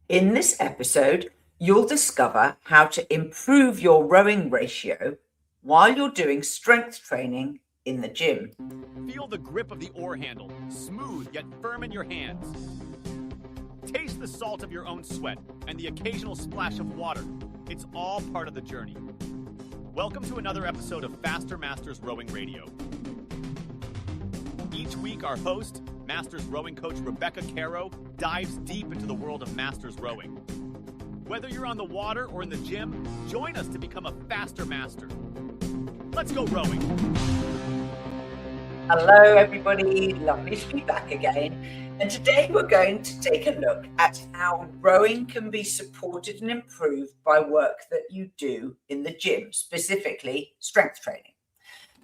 In this episode, you'll discover how to improve your rowing ratio while you're doing strength training in the gym. Feel the grip of the oar handle, smooth yet firm in your hands. Taste the salt of your own sweat and the occasional splash of water. It's all part of the journey. Welcome to another episode of Faster Masters Rowing Radio. Each week, our host, Masters rowing coach Rebecca Caro, dives deep into the world of Masters rowing. Whether you're on the water or in the gym, join us to become a faster master. Let's go rowing. Hello, everybody. Lovely to be back again. And today we're going to take a look at how rowing can be supported and improved by work that you do in the gym, specifically strength training.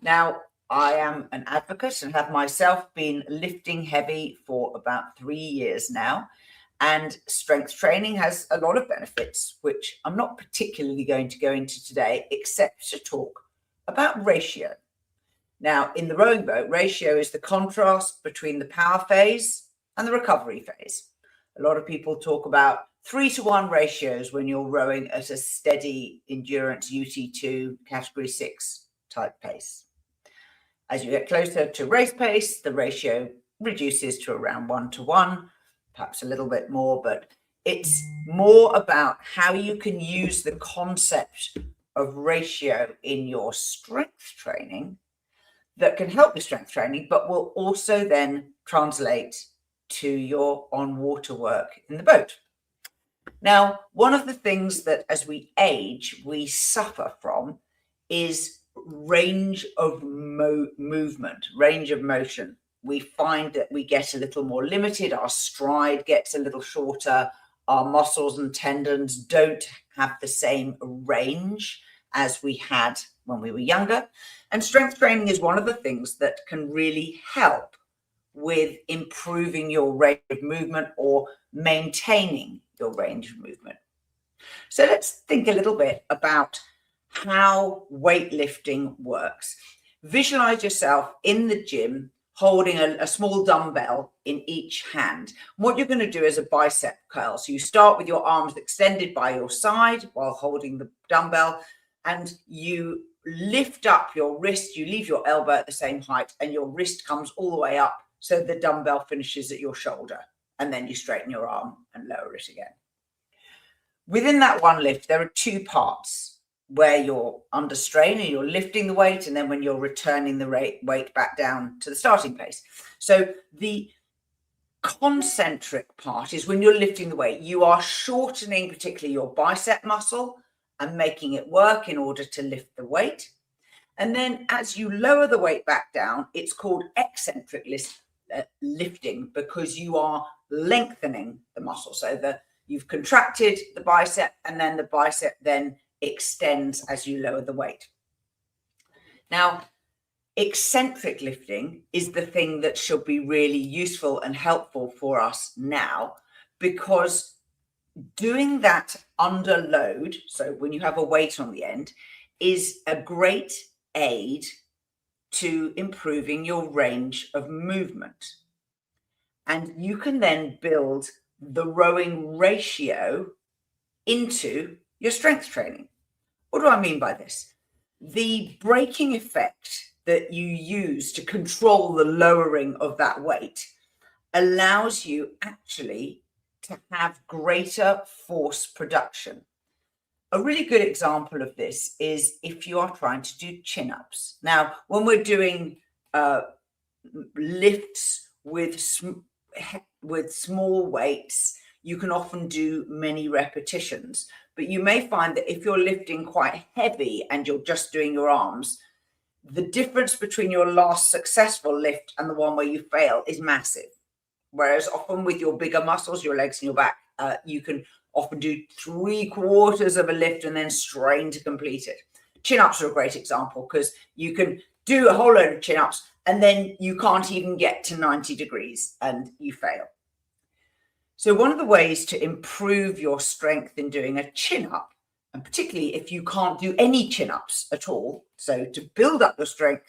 Now, I am an advocate and have myself been lifting heavy for about 3 years now. And strength training has a lot of benefits, which I'm not particularly going to go into today, except to talk about ratio. Now, in the rowing boat, ratio is the contrast between the power phase and the recovery phase. A lot of people talk about 3-to-1 ratios when you're rowing at a steady endurance UT2 category 6 type pace. As you get closer to race pace, the ratio reduces to around 1-to-1, perhaps a little bit more, but it's more about how you can use the concept of ratio in your strength training that can help with strength training, but will also then translate to your on-water work in the boat. Now, one of the things that as we age, we suffer from is range of movement, range of motion. We find that we get a little more limited, our stride gets a little shorter, our muscles and tendons don't have the same range as we had when we were younger. And strength training is one of the things that can really help with improving your range of movement or maintaining your range of movement. So let's think a little bit about how weightlifting works. Visualize yourself in the gym holding a small dumbbell in each hand. What you're going to do is a bicep curl. So you start with your arms extended by your side while holding the dumbbell, and you lift up your wrist, you leave your elbow at the same height, and your wrist comes all the way up so the dumbbell finishes at your shoulder, and then you straighten your arm and lower it again. Within that one lift, there are two parts where you're under strain and you're lifting the weight, and then when you're returning the weight back down to the starting place. So the concentric part is when you're lifting the weight, you are shortening particularly your bicep muscle and making it work in order to lift the weight. And then as you lower the weight back down, it's called eccentric lifting, because you are lengthening the muscle. So you've contracted the bicep, and then the bicep then extends as you lower the weight. Now, eccentric lifting is the thing that should be really useful and helpful for us now, because doing that under load, so when you have a weight on the end, is a great aid to improving your range of movement. And you can then build the rowing ratio into your strength training. What do I mean by this? The braking effect that you use to control the lowering of that weight allows you actually to have greater force production. A really good example of this is if you are trying to do chin-ups. Now, when we're doing lifts with small weights, you can often do many repetitions. But you may find that if you're lifting quite heavy and you're just doing your arms, the difference between your last successful lift and the one where you fail is massive. Whereas often with your bigger muscles, your legs and your back, you can often do 3/4 of a lift and then strain to complete it. Chin-ups are a great example, because you can do a whole load of chin-ups and then you can't even get to 90 degrees and you fail. So one of the ways to improve your strength in doing a chin-up, and particularly if you can't do any chin-ups at all, so to build up your strength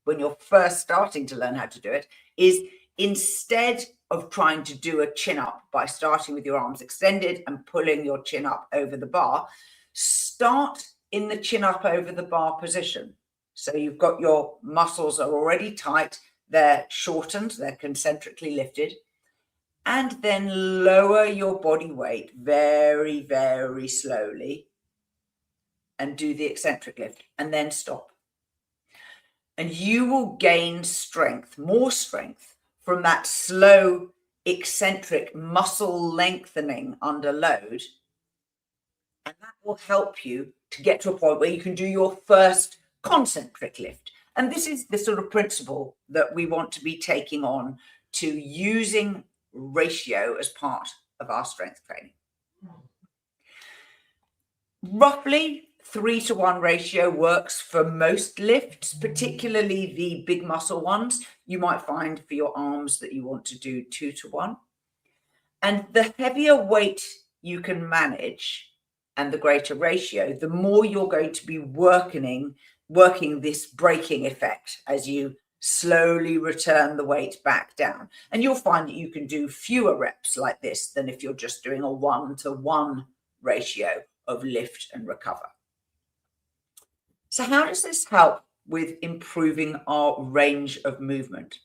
when you're first starting to learn how to do it, is instead of trying to do a chin up by starting with your arms extended and pulling your chin up over the bar, start in the chin up over the bar position. So you've got your muscles are already tight, they're shortened, they're concentrically lifted, and then lower your body weight very, very slowly and do the eccentric lift and then stop. And you will gain strength, more strength from that slow eccentric muscle lengthening under load. And that will help you to get to a point where you can do your first concentric lift. And this is the sort of principle that we want to be taking on to using ratio as part of our strength training. Roughly 3-to-1 ratio works for most lifts, particularly the big muscle ones. You might find for your arms that you want to do 2-to-1. And the heavier weight you can manage and the greater ratio, the more you're going to be working this braking effect as you slowly return the weight back down. And you'll find that you can do fewer reps like this than if you're just doing a 1-to-1 ratio of lift and recover. So how does this help with improving our range of movement?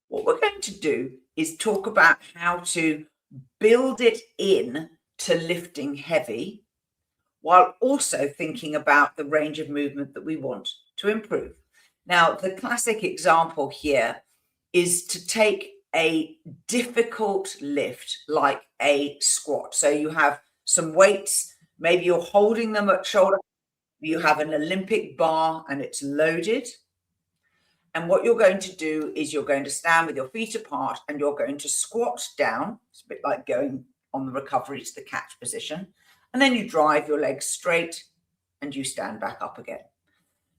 What we're going to do is talk about how to build it in to lifting heavy, while also thinking about the range of movement that we want to improve. Now, the classic example here is to take a difficult lift like a squat. So you have some weights, maybe you're holding them at shoulder, you have an Olympic bar and it's loaded. And what you're going to do is you're going to stand with your feet apart and you're going to squat down. It's a bit like going on the recovery to the catch position. And then you drive your legs straight and you stand back up again.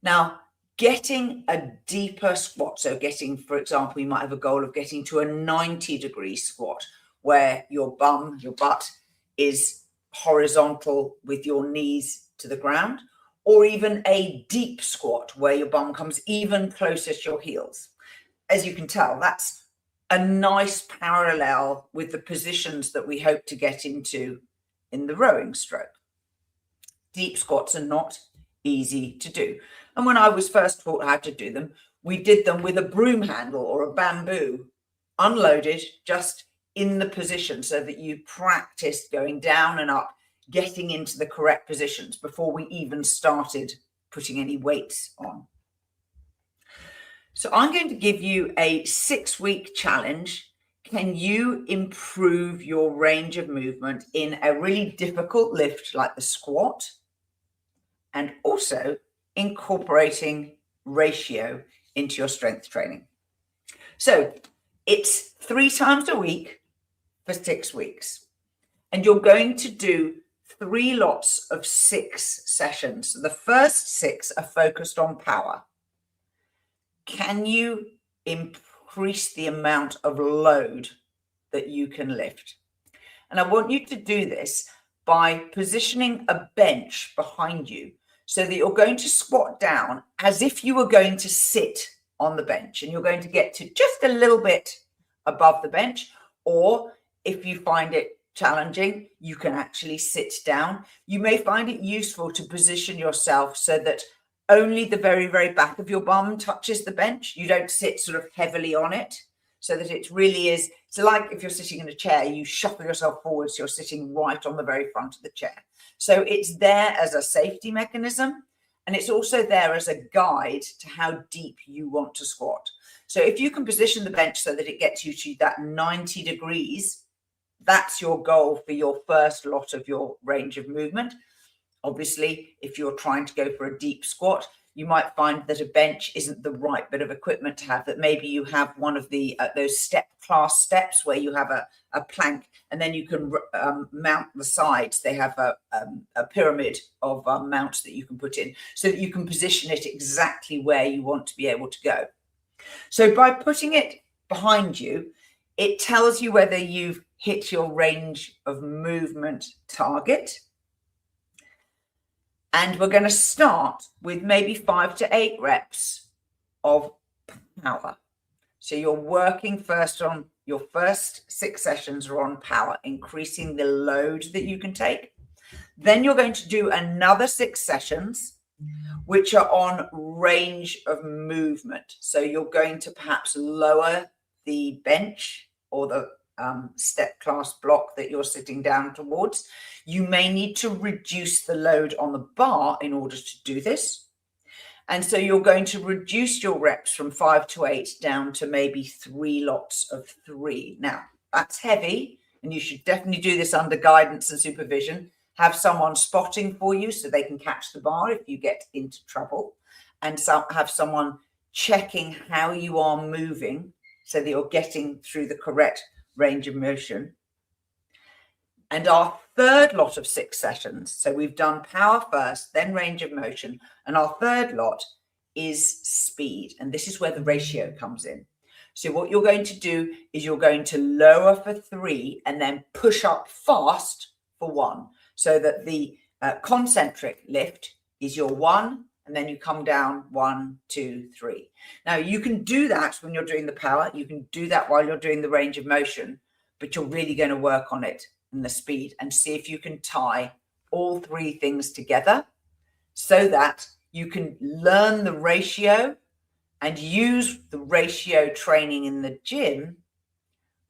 Now, getting a deeper squat, so getting, for example, you might have a goal of getting to a 90-degree squat where your butt is horizontal with your knees to the ground, or even a deep squat where your bum comes even closer to your heels. As you can tell, that's a nice parallel with the positions that we hope to get into in the rowing stroke. Deep squats are not easy to do. And when I was first taught how to do them, we did them with a broom handle or a bamboo, unloaded, just in the position so that you practiced going down and up, getting into the correct positions before we even started putting any weights on. So I'm going to give you a 6-week challenge. Can you improve your range of movement in a really difficult lift like the squat, and also incorporating ratio into your strength training? So it's 3 times a week for 6 weeks. And you're going to do 3 lots of 6 sessions. So the first 6 are focused on power. Can you increase the amount of load that you can lift? And I want you to do this by positioning a bench behind you so that you're going to squat down as if you were going to sit on the bench, and you're going to get to just a little bit above the bench. Or if you find it challenging, you can actually sit down. You may find it useful to position yourself so that only the very, very back of your bum touches the bench. You don't sit sort of heavily on it, so that it really is. So like if you're sitting in a chair, you shuffle yourself forward so you're sitting right on the very front of the chair. So it's there as a safety mechanism, and it's also there as a guide to how deep you want to squat. So if you can position the bench so that it gets you to that 90 degrees, that's your goal for your first lot of your range of movement. Obviously, if you're trying to go for a deep squat, you might find that a bench isn't the right bit of equipment to have, that maybe you have one of the those class steps where you have a plank, and then you can mount the sides. They have a pyramid of mounts that you can put in so that you can position it exactly where you want to be able to go. So by putting it behind you, it tells you whether you've hit your range of movement target. And we're going to start with maybe 5 to 8 reps of power. So you're working first on your first 6 sessions are on power, increasing the load that you can take. Then you're going to do another 6 sessions, which are on range of movement. So you're going to perhaps lower the bench or the step class block that you're sitting down towards. You may need to reduce the load on the bar in order to do this. And so you're going to reduce your reps from 5 to 8 down to maybe 3 lots of 3. Now, that's heavy, and you should definitely do this under guidance and supervision. Have someone spotting for you so they can catch the bar if you get into trouble, and have someone checking how you are moving so that you're getting through the correct range of motion. And our third lot of 6 sessions, so we've done power first, then range of motion, and our third lot is speed. And this is where the ratio comes in. So what you're going to do is you're going to lower for 3 and then push up fast for 1. So that the concentric lift is your 1, and then you come down 1, 2, 3. Now you can do that when you're doing the power. You can do that while you're doing the range of motion, but you're really going to work on it and the speed and see if you can tie all 3 things together so that you can learn the ratio and use the ratio training in the gym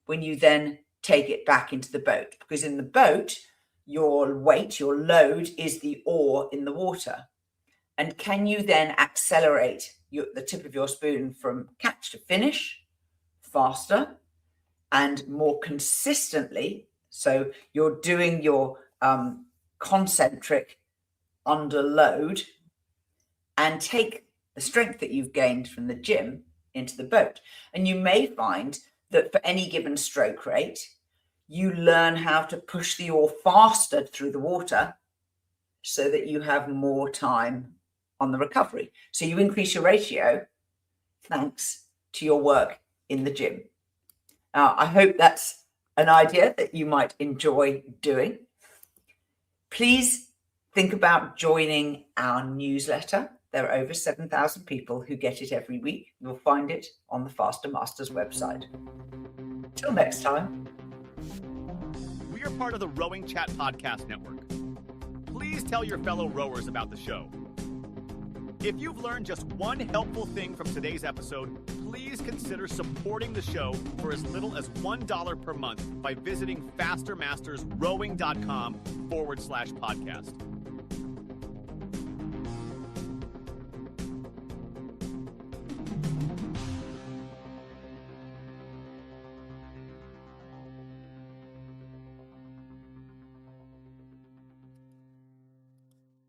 when you then take it back into the boat. Because in the boat, your weight, your load is the oar in the water. And can you then accelerate the tip of your spoon from catch to finish faster and more consistently? So you're doing your concentric under load and take the strength that you've gained from the gym into the boat. And you may find that for any given stroke rate, you learn how to push the oar faster through the water so that you have more time on the recovery. So you increase your ratio thanks to your work in the gym. Now, I hope that's an idea that you might enjoy doing. Please think about joining our newsletter. There are over 7,000 people who get it every week. You'll find it on the Faster Masters website. Till next time. We are part of the RowingChat podcast network. Please tell your fellow rowers about the show. If you've learned just one helpful thing from today's episode, please consider supporting the show for as little as $1 per month by visiting fastermastersrowing.com/podcast.